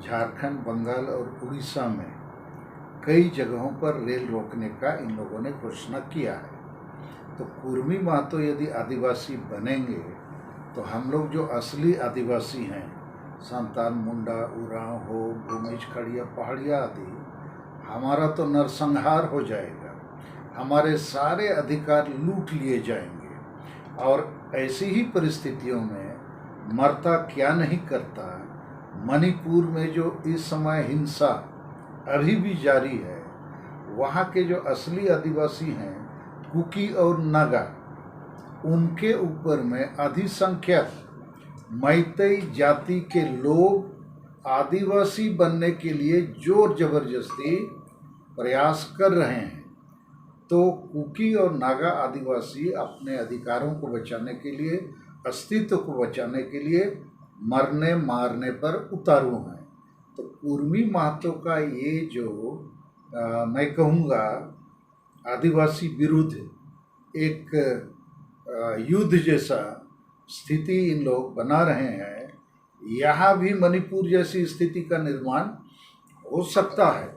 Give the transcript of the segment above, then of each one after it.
झारखंड, बंगाल और उड़ीसा में कई जगहों पर रेल रोकने का इन लोगों ने घोषणा किया है। तो कुर्मी महतो यदि आदिवासी बनेंगे तो हम लोग जो असली आदिवासी हैं, संताल, मुंडा, उरांव, हो, भूमिज, खड़िया, पहाड़िया आदि, हमारा तो नरसंहार हो जाएगा। हमारे सारे अधिकार लूट लिए जाएंगे। और ऐसी ही परिस्थितियों में मरता क्या नहीं करता। मणिपुर में जो इस समय हिंसा अभी भी जारी है, वहाँ के जो असली आदिवासी हैं, कुकी और नागा, उनके ऊपर में अधिसंख्यक मैतेई जाति के लोग आदिवासी बनने के लिए जोर जबरदस्ती प्रयास कर रहे हैं। तो कुकी और नागा आदिवासी अपने अधिकारों को बचाने के लिए, अस्तित्व को बचाने के लिए मरने मारने पर उतारू हैं। तो कुर्मी महतो का ये जो मैं कहूँगा आदिवासी विरुद्ध एक युद्ध जैसा स्थिति इन लोग बना रहे हैं, यहाँ भी मणिपुर जैसी स्थिति का निर्माण हो सकता है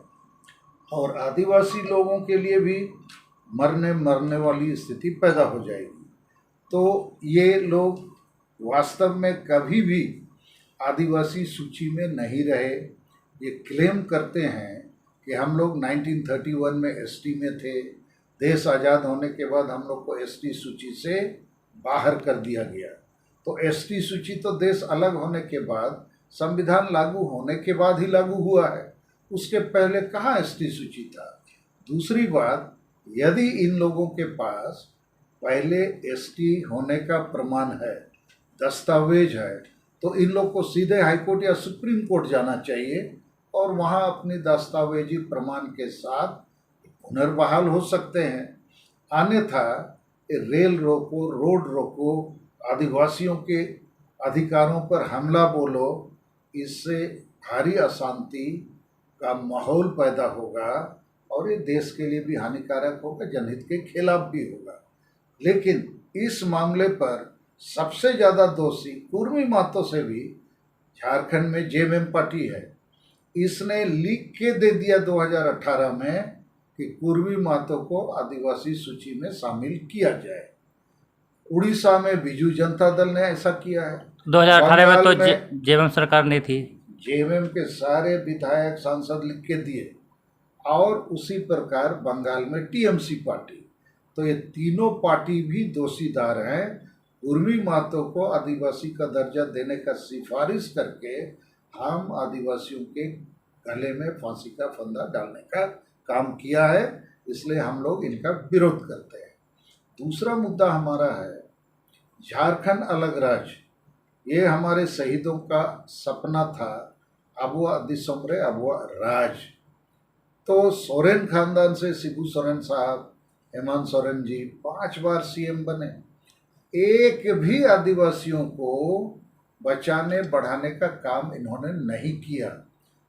और आदिवासी लोगों के लिए भी मरने वाली स्थिति पैदा हो जाएगी। तो ये लोग वास्तव में कभी भी आदिवासी सूची में नहीं रहे। ये क्लेम करते हैं कि हम लोग 1931 में एसटी में थे, देश आज़ाद होने के बाद हम लोग को एसटी सूची से बाहर कर दिया गया। तो एसटी सूची तो देश अलग होने के बाद, संविधान लागू होने के बाद ही लागू हुआ है, उसके पहले कहाँ एसटी सूची था। दूसरी बात, यदि इन लोगों के पास पहले एसटी होने का प्रमाण है, दस्तावेज है, तो इन लोग को सीधे हाईकोर्ट या सुप्रीम कोर्ट जाना चाहिए और वहाँ अपनी दस्तावेजी प्रमाण के साथ पुनर्बहाल हो सकते हैं। अन्यथा रेल रोको, रोड रोको, आदिवासियों के अधिकारों पर हमला बोलो, इससे भारी अशांति का माहौल पैदा होगा और ये देश के लिए भी हानिकारक होगा, जनहित के खिलाफ भी होगा। लेकिन इस मामले पर सबसे ज़्यादा दोषी कुर्मी महतो से भी झारखंड में जेएमएम पार्टी है। इसने लिख के दे दिया 2018 में कि कुर्मी महतो को आदिवासी सूची में शामिल किया जाए। उड़ीसा में बीजू जनता दल ने ऐसा किया है। 2018 में तो जेएमएम सरकार ने थी, जेएमएम के सारे विधायक सांसद लिख के दिए। और उसी प्रकार बंगाल में टीएमसी पार्टी। तो ये तीनों पार्टी भी दोषीदार हैं कुर्मी महतो को आदिवासी का दर्जा देने का सिफारिश करके हम आदिवासियों के गले में फांसी का फंदा डालने का काम किया है। इसलिए हम लोग इनका विरोध करते हैं। दूसरा मुद्दा हमारा है झारखंड अलग राज्य। ये हमारे शहीदों का सपना था, अबुआ दिसोमरे अबुआ राज। तो सोरेन खानदान से शिबू सोरेन साहब, हेमंत सोरेन जी 5 बार सीएम बने। एक भी आदिवासियों को बचाने बढ़ाने का काम इन्होंने नहीं किया।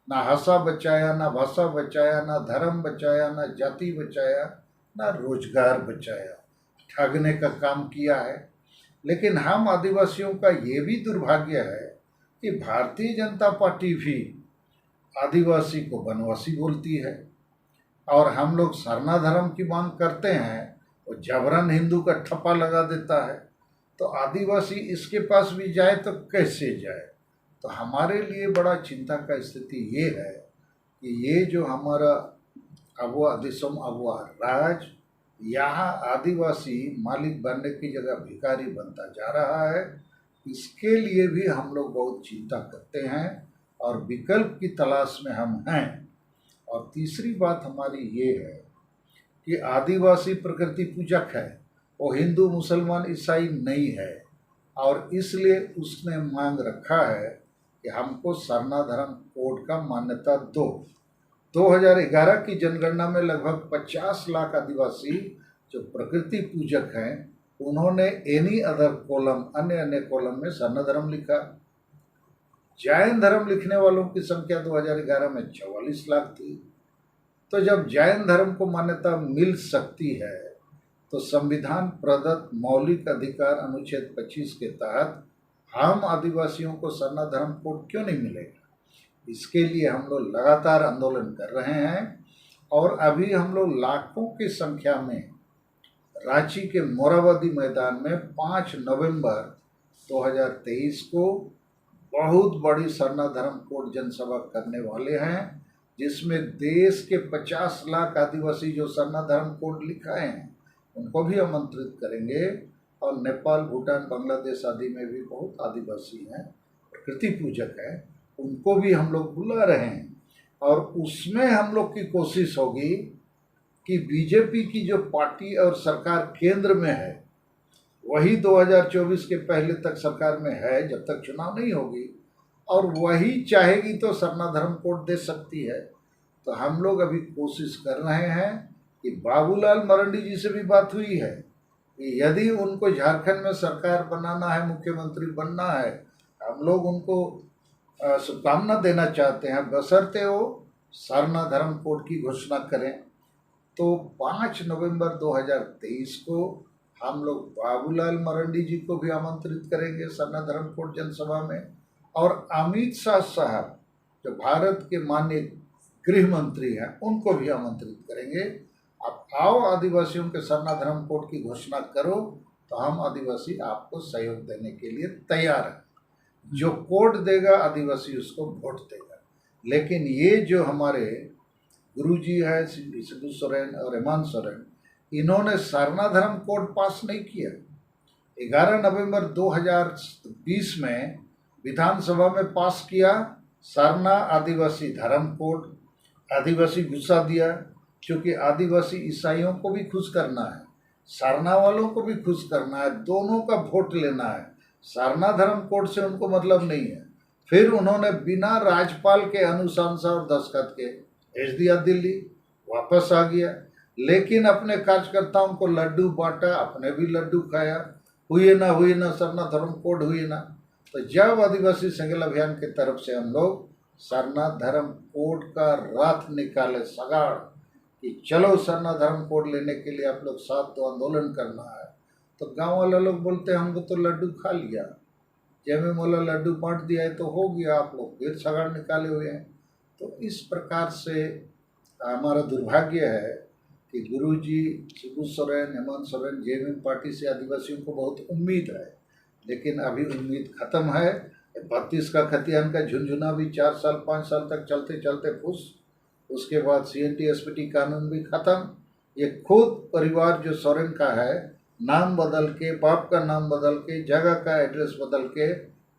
ना हंसा बचाया, ना भाषा बचाया, ना धर्म बचाया, ना जाति बचाया, ना रोजगार बचाया। ठगने का काम किया है। लेकिन हम आदिवासियों का ये भी दुर्भाग्य है कि भारतीय जनता पार्टी भी आदिवासी को वनवासी बोलती है और हम लोग सरना धर्म की मांग करते हैं और जबरन हिंदू का ठप्पा लगा देता है। तो आदिवासी इसके पास भी जाए तो कैसे जाए। तो हमारे लिए बड़ा चिंता का स्थिति ये है कि ये जो हमारा अबुआ दिसोम अबुआ राज, यहाँ आदिवासी मालिक बनने की जगह भिखारी बनता जा रहा है। इसके लिए भी हम लोग बहुत चिंता करते हैं और विकल्प की तलाश में हम हैं। और तीसरी बात हमारी ये है कि आदिवासी प्रकृति पूजक है, वो हिंदू मुसलमान ईसाई नहीं है और इसलिए उसने मांग रखा है कि हमको सरना धर्म कोड का मान्यता दो। 2011 की जनगणना में लगभग 50 लाख आदिवासी जो प्रकृति पूजक हैं, उन्होंने एनी अदर कॉलम, अन्य कॉलम में सरना धर्म लिखा। जैन धर्म लिखने वालों की संख्या 2011 में 44 लाख थी। तो जब जैन धर्म को मान्यता मिल सकती है तो संविधान प्रदत्त मौलिक अधिकार अनुच्छेद 25 के तहत हम आदिवासियों को सरना धर्म कोड क्यों नहीं मिलेगा। इसके लिए हम लोग लगातार आंदोलन कर रहे हैं और अभी हम लोग लाखों की संख्या में रांची के मोराबादी मैदान में 5 नवंबर 2023 को बहुत बड़ी सरना धर्म कोड जनसभा करने वाले हैं, जिसमें देश के 50 लाख आदिवासी जो सरना धर्म कोड लिखाए हैं उनको भी आमंत्रित करेंगे और नेपाल, भूटान, बांग्लादेश आदि में भी बहुत आदिवासी हैं, प्रकृति पूजक हैं, उनको भी हम लोग बुला रहे हैं। और उसमें हम लोग की कोशिश होगी कि बीजेपी की जो पार्टी और सरकार केंद्र में है वही 2024 के पहले तक सरकार में है, जब तक चुनाव नहीं होगी, और वही चाहेगी तो सरना धर्म कोड दे सकती है। तो हम लोग अभी कोशिश कर रहे हैं कि बाबूलाल मरंडी जी से भी बात हुई है कि यदि उनको झारखंड में सरकार बनाना है, मुख्यमंत्री बनना है, हम लोग उनको शुभकामना देना चाहते हैं, बशर्ते वो सरना धर्म कोड की घोषणा करें। तो 5 नवंबर 2023 को हम लोग बाबूलाल मरंडी जी को भी आमंत्रित करेंगे सरना धर्म कोड जनसभा में, और अमित शाह साहब जो भारत के माननीय गृह मंत्री हैं उनको भी आमंत्रित करेंगे। आप आओ, आदिवासियों के सरना धर्म कोड की घोषणा करो, तो हम आदिवासी आपको सहयोग देने के लिए तैयार हैं। जो कोड देगा आदिवासी उसको वोट देगा। लेकिन ये जो हमारे गुरुजी है शिबू सोरेन और हेमंत सोरेन, इन्होंने सरना धर्म कोड पास नहीं किया। 11 नवंबर 2020 में विधानसभा में पास किया सरना आदिवासी धर्म कोड, आदिवासी घुसा दिया, क्योंकि आदिवासी ईसाइयों को भी खुश करना है, सरना वालों को भी खुश करना है, दोनों का वोट लेना है। सरना धर्म कोड से उनको मतलब नहीं है। फिर उन्होंने बिना राज्यपाल के अनुशंसा और दस्तखत के भेज दिया दिल्ली, वापस आ गया, लेकिन अपने कार्यकर्ताओं को लड्डू बांटा, अपने भी लड्डू खाया, हुए ना सरना धर्म कोड हुए ना। तो जब आदिवासी संगठन अभियान की तरफ से हम लोग सरना धर्म कोड का रथ निकाले, सगाड़ कि चलो सरना धर्म कोड लेने के लिए आप लोग साथ तो आंदोलन करना है, तो गांव वाले लोग बोलते हैं हमको तो लड्डू खा लिया, जैमे मोला लड्डू बांट दिया है तो हो गया, आप लोग फिर सगाड़ निकाले हुए हैं। तो इस प्रकार से हमारा दुर्भाग्य है कि गुरुजी शिबू सोरेन, हेमंत सोरेन, जेएमएम पार्टी से आदिवासियों को बहुत उम्मीद है, लेकिन अभी उम्मीद खत्म है। 32 का खतियान का झुंझुना भी 4 साल 5 साल तक चलते चलते फुस, उसके बाद CNT SPT कानून भी खत्म। ये खुद परिवार जो सोरेन का है, नाम बदल के, बाप का नाम बदल के, जगह का एड्रेस बदल के,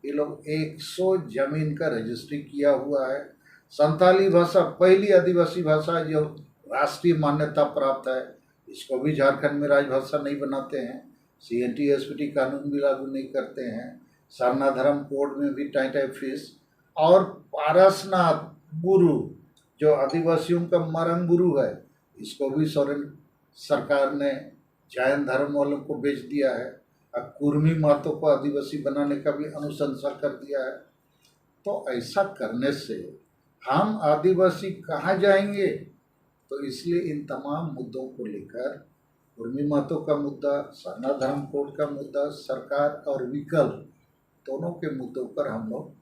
ये लोग 100 जमीन का रजिस्ट्री किया हुआ है। संताली भाषा पहली आदिवासी भाषा जो राष्ट्रीय मान्यता प्राप्त है, इसको भी झारखंड में राजभाषा नहीं बनाते हैं, CNT SPT कानून भी लागू नहीं करते हैं, सरना धर्म कोड में भी टाइटाई फीस, और पारसनाथ गुरु जो आदिवासियों का मरंग गुरु है, इसको भी सोरेन सरकार ने जैन धर्म वालों को बेच दिया है। अब कुर्मी मातों को आदिवासी बनाने का भी अनुशंसा कर दिया है। तो ऐसा करने से हम आदिवासी कहाँ जाएंगे? तो इसलिए इन तमाम मुद्दों को लेकर कुर्मी मातों का मुद्दा, सरना धर्म कोड का मुद्दा, सरकार और विकल्प दोनों के मुद्दों पर हम लोग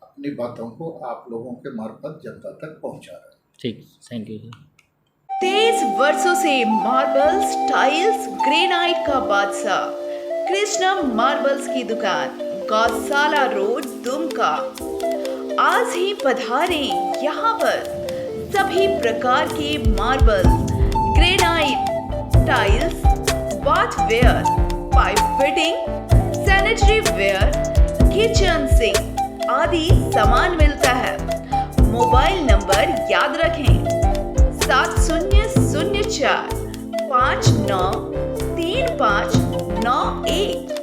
अपनी बातों को आप लोगों के मार्फत जनता तक पहुंचा रहे हैं। ठीक, थैंक यू। 23 वर्षों से मार्बल्स, टाइल्स, ग्रेनाइट का बादशाह कृष्णा मार्बल्स की दुकान, गौशाला रोड, दुमका। आज ही पधारें यहाँ पर सभी प्रकार के marbles, granite, tiles, bathware, pipe fitting, sanitary ware, kitchen sink आदि सामान मिलता है। मोबाइल नंबर याद रखें 7004 593591।